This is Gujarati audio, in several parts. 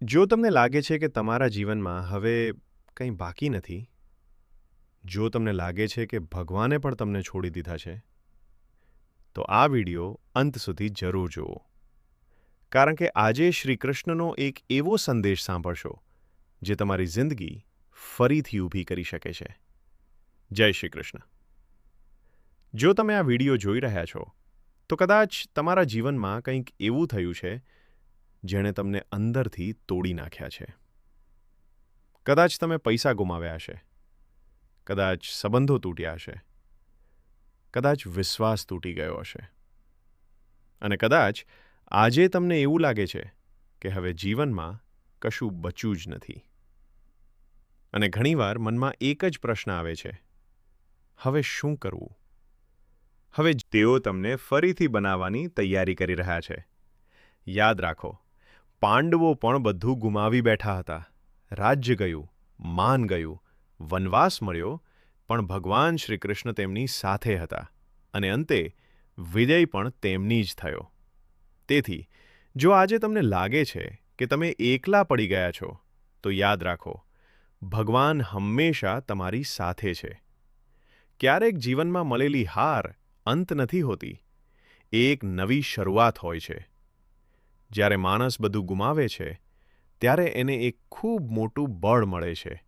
જો તમને લાગે છે કે તમારા જીવનમાં હવે કંઈ બાકી નથી, જો તમને લાગે છે કે ભગવાને પણ તમને છોડી દીધા છે, તો આ વિડિયો અંત સુધી જરૂર જુઓ. કારણ કે આજે શ્રી કૃષ્ણનો એક એવો સંદેશ સાંભળશો, જે તમારી જિંદગી ફરીથી ઊભી કરી શકે છે. જય શ્રી કૃષ્ણ. જો તમે આ વિડિયો જોઈ રહ્યા છો, તો કદાચ તમારા જીવનમાં કંઈક એવું થયું છે, જેણે તમને અંદરથી તોડી નાખ્યા છે. કદાચ તમે પૈસા ગુમાવ્યા હશે, કદાચ સંબંધો તૂટ્યા હશે, કદાચ વિશ્વાસ તૂટી ગયો હશે, અને કદાચ આજે તમને એવું લાગે છે કે હવે જીવનમાં કશું બચ્યું જ નથી. અને ઘણીવાર મનમાં એક જ પ્રશ્ન આવે છે, હવે શું કરવું? હવે તેઓ તમને ફરીથી બનાવવાની તૈયારી કરી રહ્યા છે. યાદ રાખો, પાંડવો પણ બધું ગુમાવી બેઠા હતા. રાજ્ય ગયું, માન ગયું, વનવાસ મળ્યો, પણ ભગવાન શ્રી કૃષ્ણ તેમની સાથે હતા, અને અંતે વિજય પણ તેમની જ થયો. તેથી જો આજે તમને લાગે છે કે તમે એકલા પડી ગયા છો, તો યાદ રાખો, ભગવાન હંમેશા તમારી સાથે છે. ક્યારેક જીવનમાં મળેલી હાર અંત નથી હોતી, એક નવી શરૂઆત હોય છે. જ્યારે માણસ બધું ગુમાવે છે, ત્યારે એને એક ખૂબ મોટું બળ મળે છે.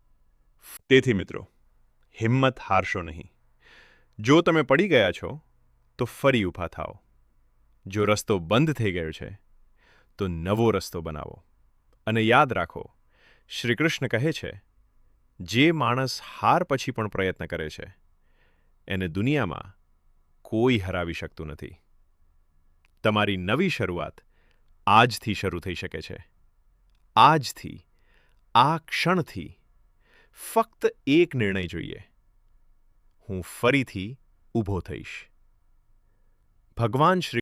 તેથી મિત્રો, હિંમત હારશો નહીં. જો તમે પડી ગયા છો, તો ફરી ઊભા થાઓ. જો રસ્તો બંધ થઈ ગયો છે, તો નવો રસ્તો બનાવો. અને યાદ રાખો, શ્રી કૃષ્ણ કહે છે, જે માણસ હાર પછી પણ પ્રયત્ન કરે છે, એને દુનિયામાં કોઈ હરાવી શકતું નથી. તમારી નવી શરૂઆત આજથી શરૂ થઈ શકે છે. આજથી, આ ક્ષણથી, ફક્ત એક નિર્ણય જોઈએ. હું ફરીથી ઊભો થઈશ. ભગવાન શ્રી